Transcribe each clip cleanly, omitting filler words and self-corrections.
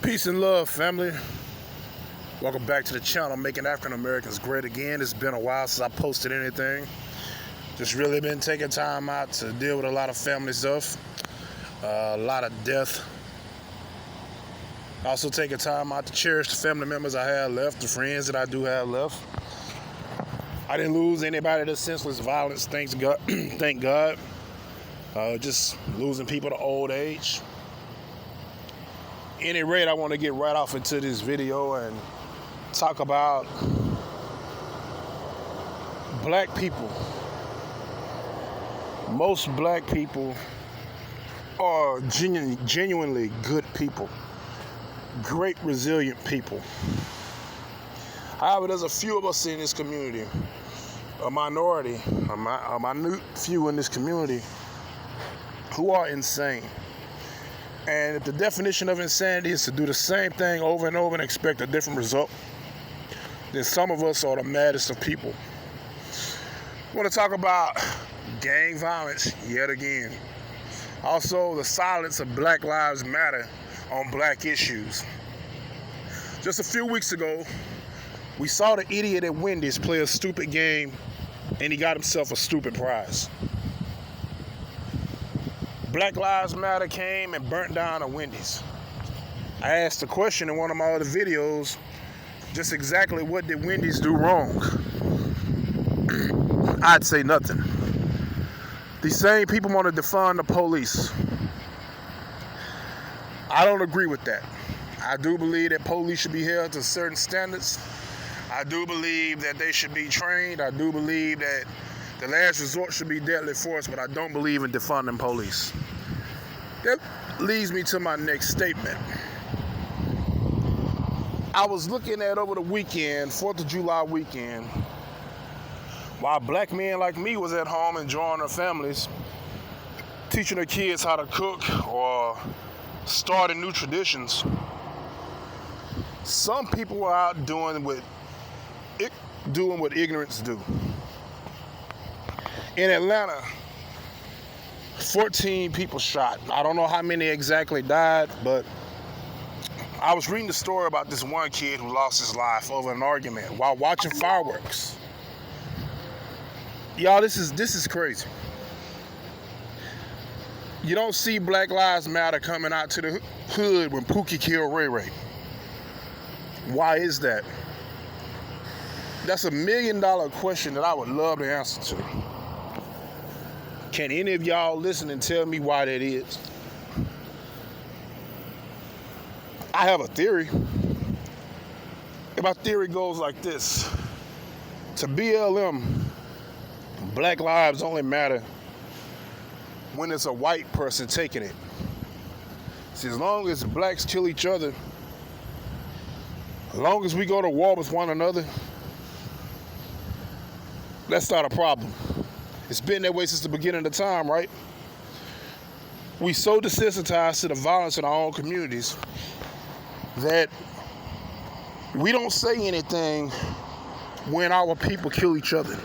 Peace and love, family. Welcome back to the channel, Making African Americans Great Again. It's been a while since I posted anything. Just really been taking time out to deal with a lot of family stuff, a lot of death. Also taking time out to cherish the family members I have left, the friends that I do have left. I didn't lose anybody to senseless violence, thank God. Thank God. Just losing people to old age. At any rate, I want to get right off into this video and talk about black people. Most black people are genuinely good people, great resilient people. However, there's a few of us in this community, a minority, a minute few in this community who are insane. And if the definition of insanity is to do the same thing over and over and expect a different result, then some of us are the maddest of people. I want to talk about gang violence yet again. Also, the silence of Black Lives Matter on black issues. Just a few weeks ago, we saw the idiot at Wendy's play a stupid game, and he got himself a stupid prize. Black Lives Matter came and burnt down a Wendy's. I asked a question in one of my other videos, just exactly what did Wendy's do wrong? I'd say nothing. These same people want to defund the police. I don't agree with that. I do believe that police should be held to certain standards. I do believe that they should be trained. I do believe that the last resort should be deadly force, but I don't believe in defunding police. That leads me to my next statement. I was looking at over the weekend, 4th of July weekend, while black men like me was at home enjoying their families, teaching their kids how to cook or starting new traditions. Some people were out doing what ignorance do. In Atlanta, 14 people shot. I don't know how many exactly died, but I was reading the story about this one kid who lost his life over an argument while watching fireworks. Y'all, this is crazy. You don't see Black Lives Matter coming out to the hood when Pookie killed Ray Ray. Why is that? That's $1 million question that I would love to answer to. Can any of y'all listen and tell me why that is? I have a theory. And my theory goes like this. To BLM, Black lives only matter when it's a white person taking it. See, as long as blacks kill each other, as long as we go to war with one another, that's not a problem. It's been that way since the beginning of time, right? We so desensitized to the violence in our own communities that we don't say anything when our people kill each other.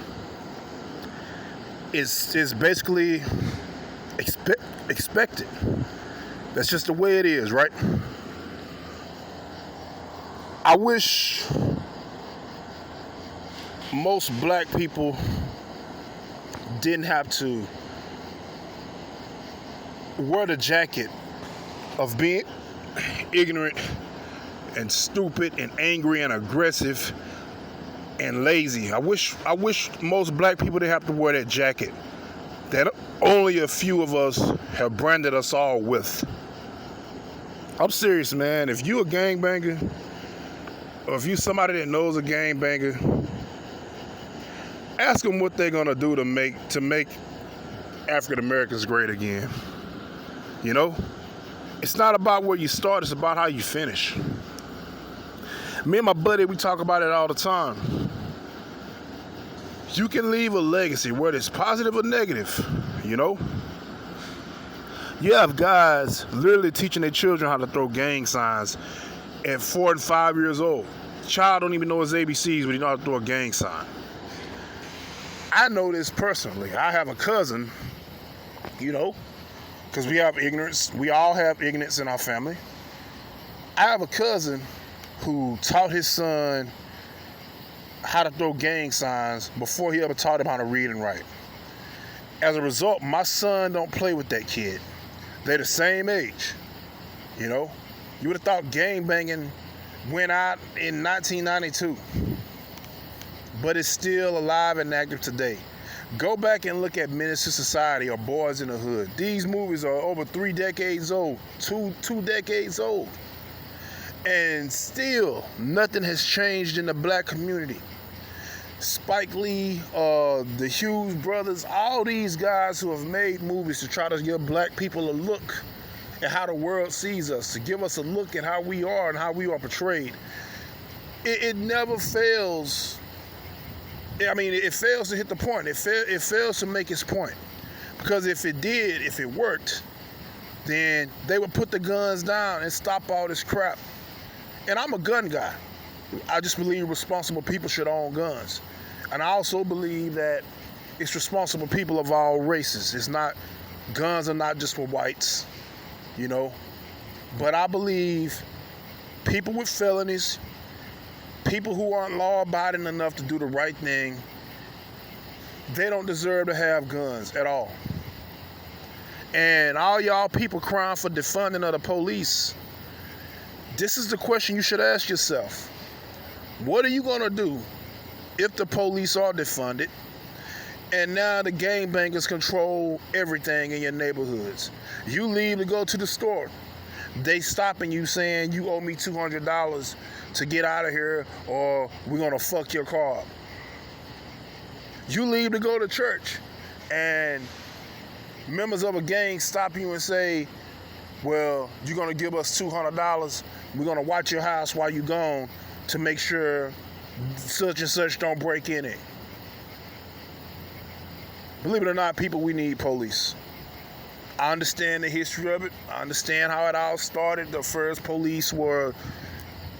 It's basically expected. That's just the way it is, right? I wish most black people didn't have to wear the jacket of being ignorant and stupid and angry and aggressive and lazy. I wish most black people didn't have to wear that jacket that only a few of us have branded us all with. I'm serious, man. If you a gangbanger, or if you somebody that knows a gangbanger, ask them what they're gonna do to make African Americans great again. You know, it's not about where you start; it's about how you finish. Me and my buddy, we talk about it all the time. You can leave a legacy, whether it's positive or negative. You know, you have guys literally teaching their children how to throw gang signs at 4 and 5 years old. The child don't even know his ABCs, but he know how to throw a gang sign. I know this personally. I have a cousin, you know, because we have ignorance. We all have ignorance in our family. I have a cousin who taught his son how to throw gang signs before he ever taught him how to read and write. As a result, my son don't play with that kid. They're the same age, you know? You would have thought gang banging went out in 1992, but it's still alive and active today. Go back and look at Menace to Society or Boys in the Hood. These movies are over 3 decades old, two decades old. And still, nothing has changed in the black community. Spike Lee, the Hughes brothers, all these guys who have made movies to try to give black people a look at how the world sees us, to give us a look at how we are and how we are portrayed. It never fails. I mean, it fails to hit the point. It fails to make its point. Because if it worked, then they would put the guns down and stop all this crap. And I'm a gun guy. I just believe responsible people should own guns. And I also believe that it's responsible people of all races. Guns are not just for whites, you know. But I believe people with felonies, people who aren't law-abiding enough to do the right thing, they don't deserve to have guns at all. And all y'all people crying for defunding of the police, this is the question you should ask yourself. What are you going to do if the police are defunded and now the gangbangers control everything in your neighborhoods? You leave to go to the store. They stopping you saying you owe me $200 to get out of here or we're going to fuck your car up. You leave to go to church and members of a gang stop you and say, well, you're going to give us $200. We're going to watch your house while you're gone to make sure such and such don't break in it. Believe it or not, people, we need police. I understand the history of it. I understand how it all started. The first police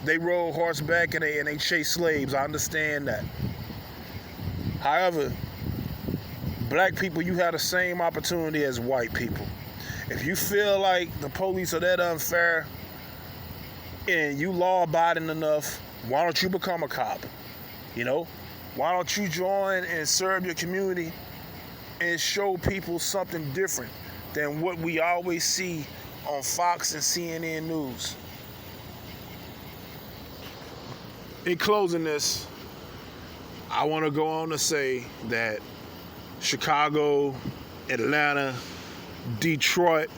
they rode horseback and they chased slaves. I understand that. However, black people, you have the same opportunity as white people. If you feel like the police are that unfair and you law-abiding enough, why don't you become a cop? You know? Why don't you join and serve your community and show people something different than what we always see on Fox and CNN News? In closing this, I want to go on to say that Chicago, Atlanta, Detroit,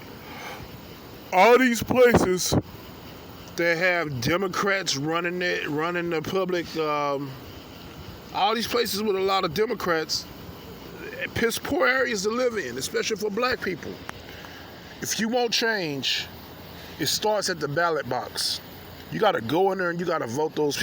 all these places that have Democrats running the public, all these places with a lot of Democrats, piss poor areas to live in, especially for black people. If you want change, it starts at the ballot box. You got to go in there and you got to vote those